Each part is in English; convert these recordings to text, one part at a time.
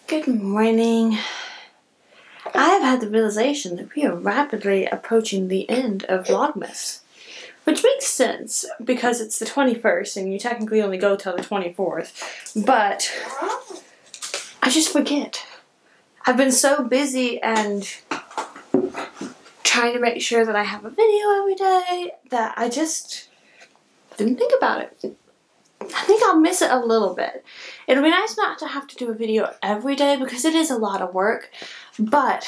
Good morning. I have had the realization that we are rapidly approaching the end of Vlogmas. Which makes sense, because it's the 21st and you technically only go till the 24th. But I just forget. I've been so busy and trying to make sure that I have a video every day that I just didn't think about it. I think I'll miss it a little bit. It'll be nice not to have to do a video every day because it is a lot of work, but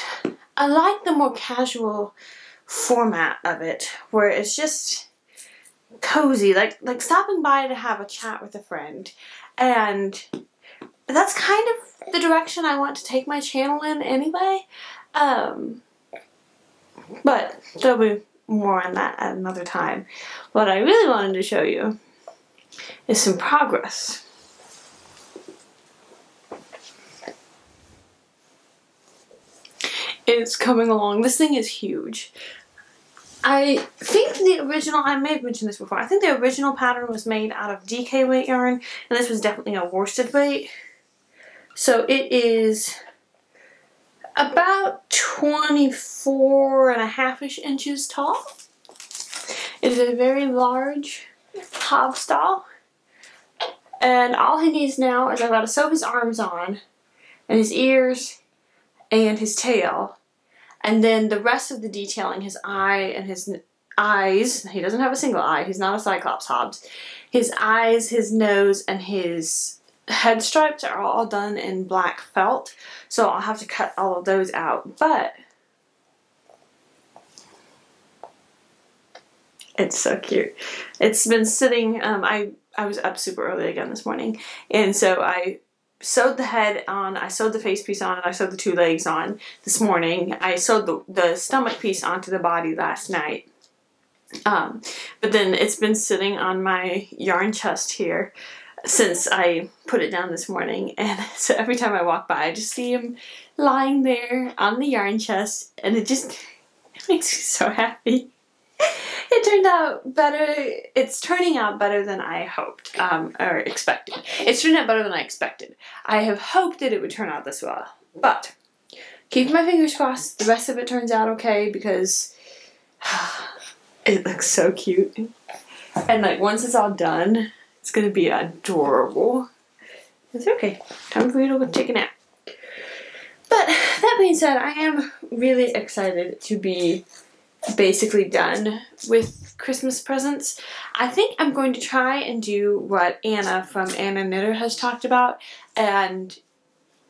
I like the more casual format of it where it's just cozy, like stopping by to have a chat with a friend. And that's kind of the direction I want to take my channel in anyway. But there'll be more on that at another time. What I really wanted to show you is some progress. It's coming along. This thing is huge. I think the original, I may have mentioned this before, I think the original pattern was made out of DK weight yarn, and this was definitely a worsted weight. So it is about 24.5-ish inches tall. It is a very large Hobbes doll. And all he needs now is I've got to sew his arms on, and his ears, and his tail. And then the rest of the detailing, his eye and his eyes, he doesn't have a single eye, he's not a Cyclops Hobbes. His eyes, his nose, and his head stripes are all done in black felt. So I'll have to cut all of those out. But it's so cute. It's been sitting, I was up super early again this morning, and so I sewed the head on, I sewed the face piece on, and I sewed the two legs on this morning. I sewed the stomach piece onto the body last night. But then it's been sitting on my yarn chest here since I put it down this morning, and so every time I walk by I just see him lying there on the yarn chest, and it makes me so happy. It turned out better. It's turning out better than I hoped, or expected. It's turned out better than I expected. I have hoped that it would turn out this well, but keep my fingers crossed the rest of it turns out okay, because it looks so cute. And like once it's all done, it's gonna be adorable. It's okay. Time for you to go take a nap. But that being said, I am really excited to be basically done with Christmas presents. I think I'm going to try and do what Anna from Anna Knitter has talked about and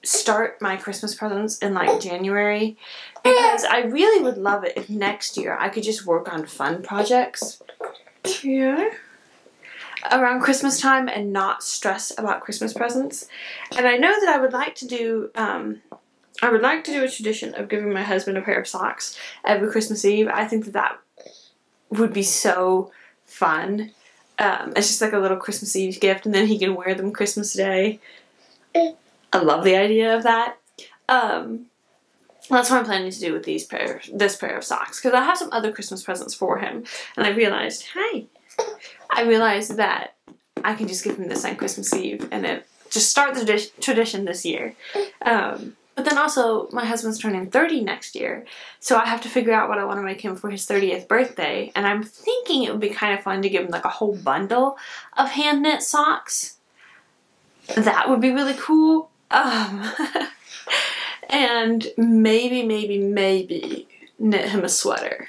start my Christmas presents in like January, because I really would love it if next year I could just work on fun projects around Christmas time and not stress about Christmas presents. And I know that I would like to do a tradition of giving my husband a pair of socks every Christmas Eve. I think that would be so fun. It's just like a little Christmas Eve gift, and then he can wear them Christmas Day. I love the idea of that. That's what I'm planning to do with this pair of socks, because I have some other Christmas presents for him, and I realized that I can just give him this on Christmas Eve, and just start the tradition this year. But then also, my husband's turning 30 next year, so I have to figure out what I want to make him for his 30th birthday, and I'm thinking it would be kind of fun to give him like a whole bundle of hand knit socks. That would be really cool. And maybe knit him a sweater.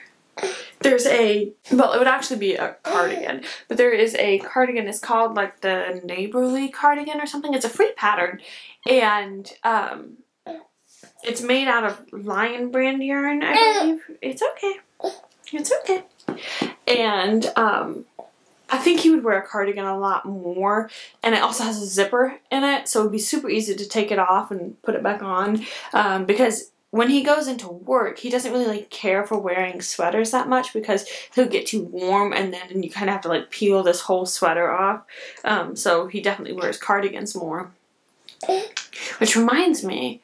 There's well, it would actually be a cardigan, but there is a cardigan, it's called like the Neighborly cardigan or something. It's a free pattern, and it's made out of Lion brand yarn, I believe. It's okay. It's okay. And I think he would wear a cardigan a lot more, and it also has a zipper in it, so it would be super easy to take it off and put it back on, because when he goes into work, he doesn't really like care for wearing sweaters that much because he'll get too warm, and then you kind of have to like peel this whole sweater off. So he definitely wears cardigans more. Which reminds me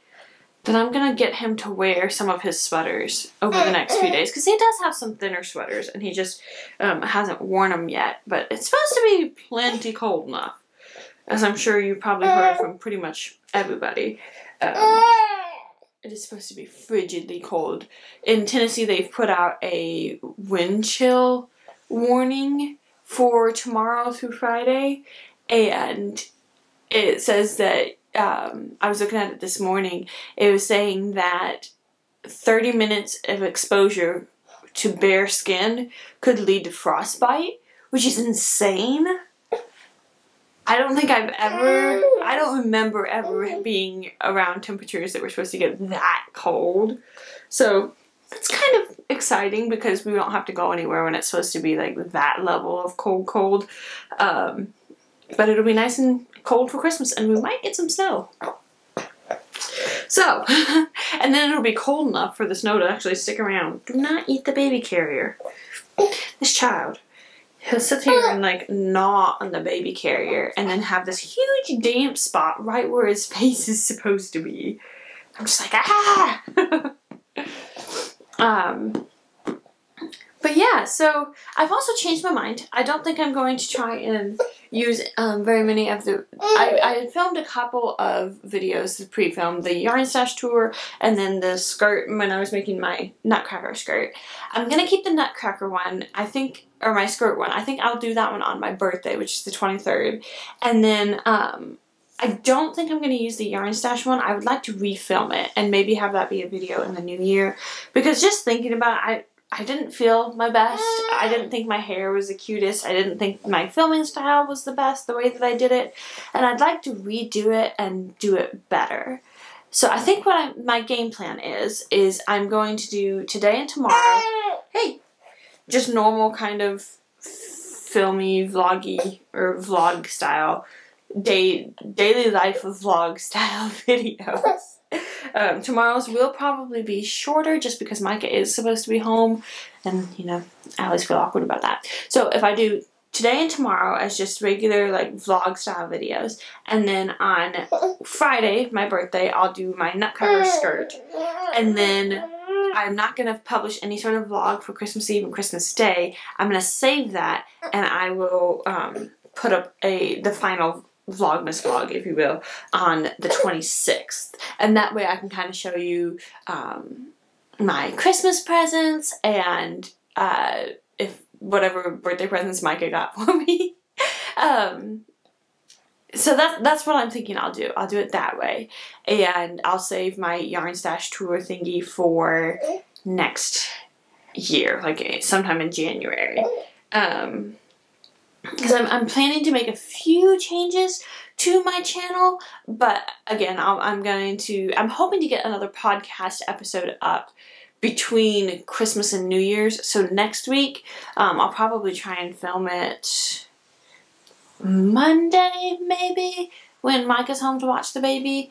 that I'm gonna get him to wear some of his sweaters over the next few days, because he does have some thinner sweaters and he just hasn't worn them yet. But it's supposed to be plenty cold enough, as I'm sure you've probably heard from pretty much everybody. It is supposed to be frigidly cold. In Tennessee, they've put out a wind chill warning for tomorrow through Friday, and it says that, I was looking at it this morning, it was saying that 30 minutes of exposure to bare skin could lead to frostbite, which is insane. I don't remember ever being around temperatures that were supposed to get that cold. So it's kind of exciting because we don't have to go anywhere when it's supposed to be like that level of cold. But it'll be nice and cold for Christmas, and we might get some snow. So, and then it'll be cold enough for the snow to actually stick around. Do not eat the baby carrier. This child, he'll sit here and like gnaw on the baby carrier and then have this huge damp spot right where his face is supposed to be. I'm just like, ah! But yeah, so I've also changed my mind. I don't think I'm going to try and use very many of the... I filmed a couple of videos, the pre-film, the yarn stash tour, and then the skirt when I was making my nutcracker skirt. I'm going to keep the nutcracker one, I think, or my skirt one. I think I'll do that one on my birthday, which is the 23rd. And then I don't think I'm going to use the yarn stash one. I would like to refilm it and maybe have that be a video in the new year. Because just thinking about it, I didn't feel my best. I didn't think my hair was the cutest. I didn't think my filming style was the best, the way that I did it. And I'd like to redo it and do it better. So I think what my game plan is I'm going to do today and tomorrow, hey, just normal kind of filmy, vloggy, or vlog style, daily life of vlog style videos. Tomorrow's will probably be shorter just because Micah is supposed to be home, and you know, I always feel awkward about that. So if I do today and tomorrow as just regular like vlog style videos, and then on Friday, my birthday, I'll do my nutcracker skirt, and then I'm not going to publish any sort of vlog for Christmas Eve and Christmas Day. I'm going to save that, and I will put up the final Vlogmas vlog, if you will, on the 26th. And that way I can kind of show you my Christmas presents and if whatever birthday presents Micah got for me. So that's what I'm thinking I'll do. I'll do it that way. And I'll save my yarn stash tour thingy for next year, like sometime in January. Because I'm planning to make a few changes to my channel, but again, I'm hoping to get another podcast episode up between Christmas and New Year's. So next week, I'll probably try and film it Monday, maybe, when Micah's home to watch the baby.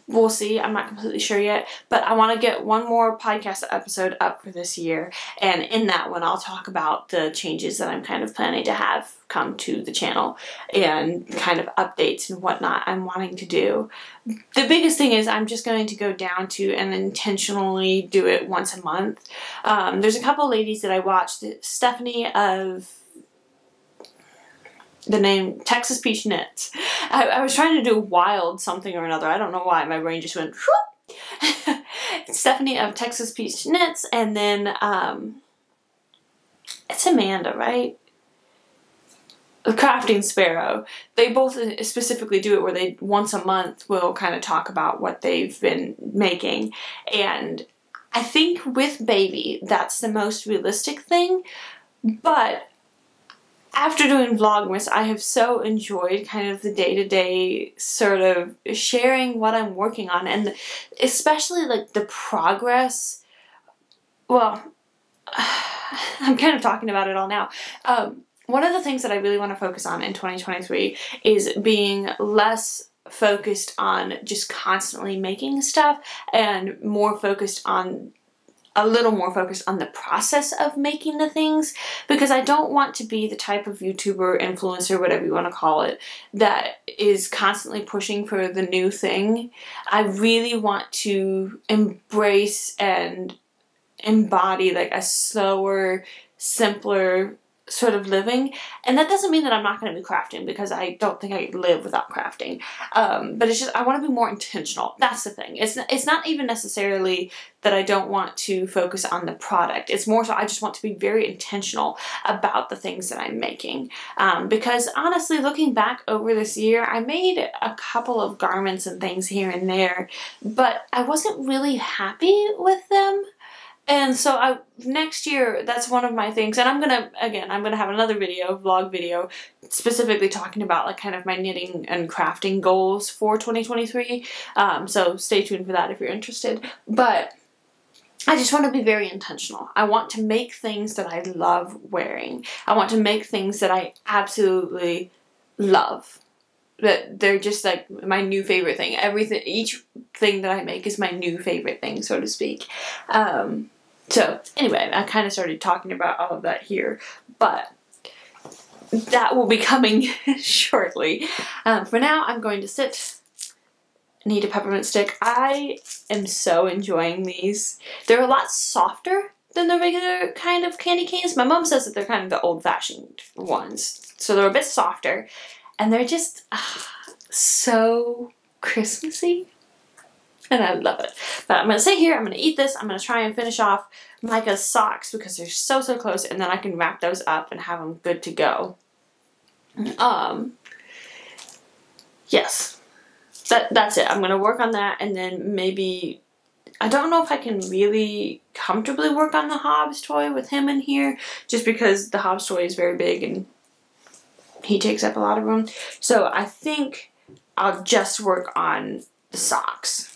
We'll see. I'm not completely sure yet, but I want to get one more podcast episode up for this year, and in that one I'll talk about the changes that I'm kind of planning to have come to the channel and kind of updates and whatnot I'm wanting to do. The biggest thing is I'm just going to go down to and intentionally do it once a month. There's a couple ladies that I watched, Stephanie of the name Texas Peach Knits. I was trying to do wild something or another. I don't know why. My brain just went whoop. Stephanie of Texas Peach Knits, and then it's Amanda, right? The Crafting Sparrow. They both specifically do it where they once a month will kind of talk about what they've been making. And I think with baby, that's the most realistic thing. But after doing Vlogmas, I have so enjoyed kind of the day-to-day sort of sharing what I'm working on, and especially like the progress. Well, I'm kind of talking about it all now. One of the things that I really want to focus on in 2023 is being less focused on just constantly making stuff and more focused on a little more focused on the process of making the things, because I don't want to be the type of YouTuber, influencer, whatever you want to call it, that is constantly pushing for the new thing. I really want to embrace and embody like a slower, simpler sort of living. And that doesn't mean that I'm not going to be crafting, because I don't think I could live without crafting. But it's just, I want to be more intentional. That's the thing. It's not even necessarily that I don't want to focus on the product. It's more so I just want to be very intentional about the things that I'm making. Because honestly, looking back over this year, I made a couple of garments and things here and there, but I wasn't really happy with them. And so next year, that's one of my things, and I'm gonna have another vlog video, specifically talking about like kind of my knitting and crafting goals for 2023. So stay tuned for that if you're interested. But I just want to be very intentional. I want to make things that I love wearing. I want to make things that I absolutely love. That they're just like my new favorite thing. Each thing that I make is my new favorite thing, so to speak. So anyway, I kind of started talking about all of that here, but that will be coming shortly. For now, I'm going to sit and eat a peppermint stick. I am so enjoying these. They're a lot softer than the regular kind of candy canes. My mom says that they're kind of the old-fashioned ones, so they're a bit softer, and they're just so Christmassy. And I love it. But I'm going to sit here, I'm going to eat this, I'm going to try and finish off Micah's socks because they're so close, and then I can wrap those up and have them good to go. Yes. That's it. I'm going to work on that, and then maybe, I don't know if I can really comfortably work on the Hobbes toy with him in here, just because the Hobbes toy is very big and he takes up a lot of room. So I think I'll just work on the socks.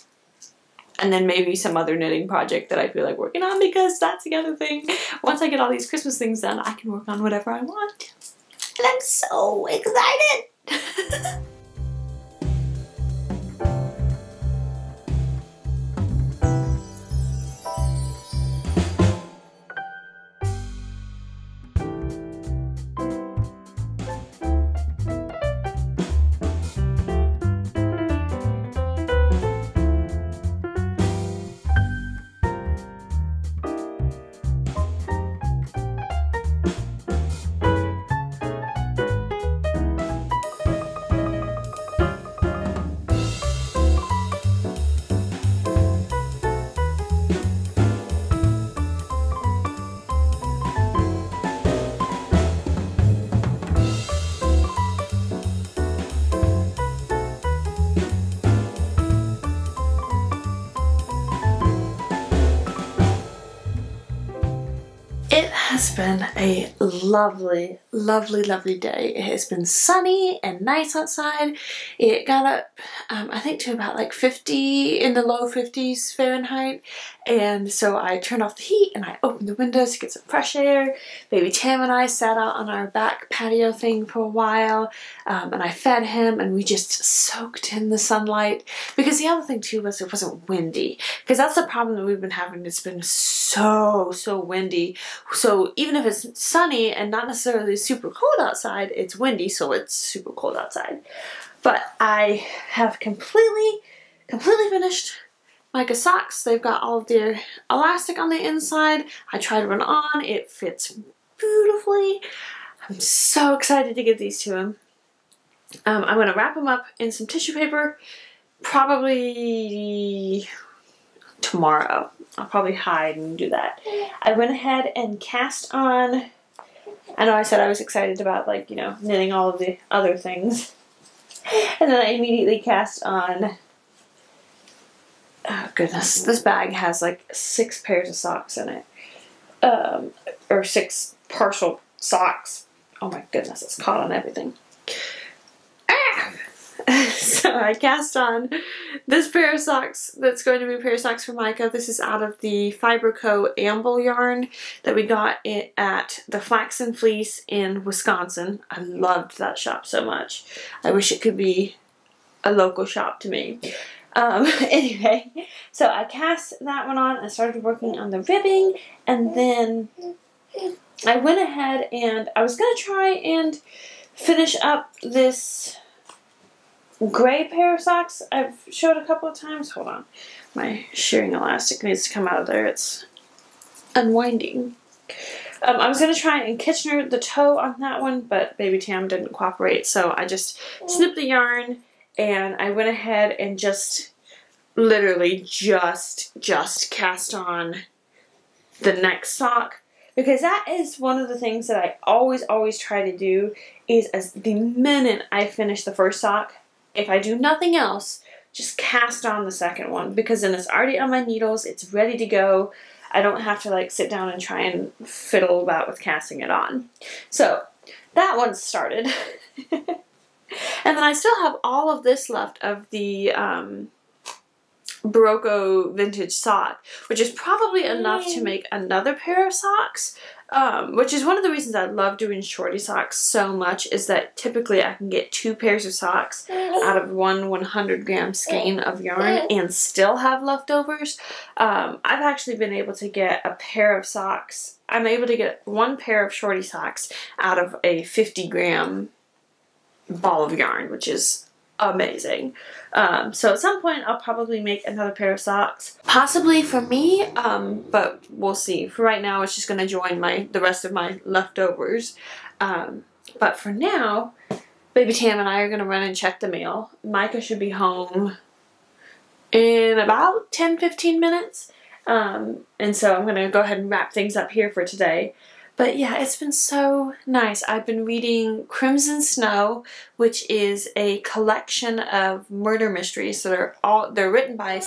And then maybe some other knitting project that I feel like working on, because that's the other thing. Once I get all these Christmas things done, I can work on whatever I want. And I'm so excited! It's been a lovely day. It has been sunny and nice outside. It got up, I think, to about like 50, in the low 50s Fahrenheit. And so I turned off the heat and I opened the windows to get some fresh air. Baby Tam and I sat out on our back patio thing for a while, and I fed him, and we just soaked in the sunlight. Because the other thing too was it wasn't windy. Because that's the problem that we've been having. It's been so windy. So even if it's sunny and not necessarily super cold outside, it's windy, so it's super cold outside. But I have completely finished Micah's socks. They've got all of their elastic on the inside. I tried one on. It fits beautifully. I'm so excited to get these to him. I'm going to wrap them up in some tissue paper, probably tomorrow. I'll probably hide and do that. I went ahead and cast on, I know I said I was excited about, like, you know, knitting all of the other things. And then I immediately cast on, oh goodness, this bag has like 6 pairs of socks in it. Or 6 partial socks. Oh my goodness, it's caught on everything. So I cast on this pair of socks that's going to be a pair of socks for Micah. This is out of the Fiberco Amble yarn that we got it at the Flax and Fleece in Wisconsin. I loved that shop so much. I wish it could be a local shop to me. Anyway, so I cast that one on and started working on the ribbing, and then I went ahead and I was going to try and finish up this gray pair of socks I've showed a couple of times. Hold on. My shearing elastic needs to come out of there. It's unwinding. I was going to try and Kitchener the toe on that one, but Baby Tam didn't cooperate, so I just snipped the yarn, and I went ahead and just literally just cast on the next sock, because that is one of the things that I always try to do, is as the minute I finish the first sock, if I do nothing else, just cast on the second one, because then it's already on my needles, it's ready to go. I don't have to like sit down and try and fiddle about with casting it on. So that one started. And then I still have all of this left of the Barocco vintage sock, which is probably enough to make another pair of socks, which is one of the reasons I love doing shorty socks so much, is that typically I can get 2 pairs of socks out of one 100-gram skein of yarn and still have leftovers. I've actually been able to get a pair of socks. I'm able to get 1 pair of shorty socks out of a 50-gram ball of yarn, which is amazing. So at some point I'll probably make another pair of socks, possibly for me, but we'll see. For right now it's just going to join the rest of my leftovers. But for now, Baby Tam and I are going to run and check the mail. Micah should be home in about 10-15 minutes. And so I'm going to go ahead and wrap things up here for today. But yeah, it's been so nice. I've been reading Crimson Snow, which is a collection of murder mysteries. So they're written by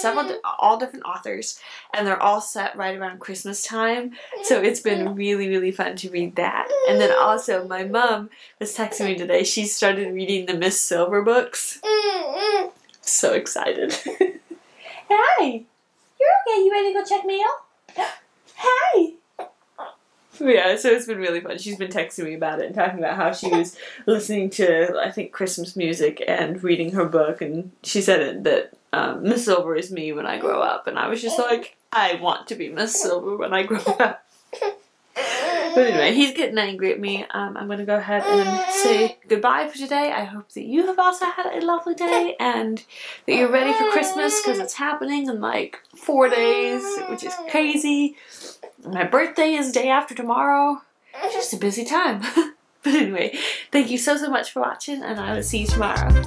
all different authors, and they're all set right around Christmas time. So it's been really fun to read that. And then also my mom was texting me today. She started reading the Miss Silver books. So excited. Hi. You're okay. You ready to go check mail? Hi. Yeah, so it's been really fun. She's been texting me about it and talking about how she was listening to, I think, Christmas music and reading her book, and she said that Miss Silver is me when I grow up, and I was just like, I want to be Miss Silver when I grow up. But anyway, he's getting angry at me. I'm going to go ahead and say goodbye for today. I hope that you have also had a lovely day and that you're ready for Christmas, because it's happening in like 4 days, which is crazy. My birthday is day after tomorrow. It's just a busy time. But anyway, thank you so much for watching, and I will see you tomorrow.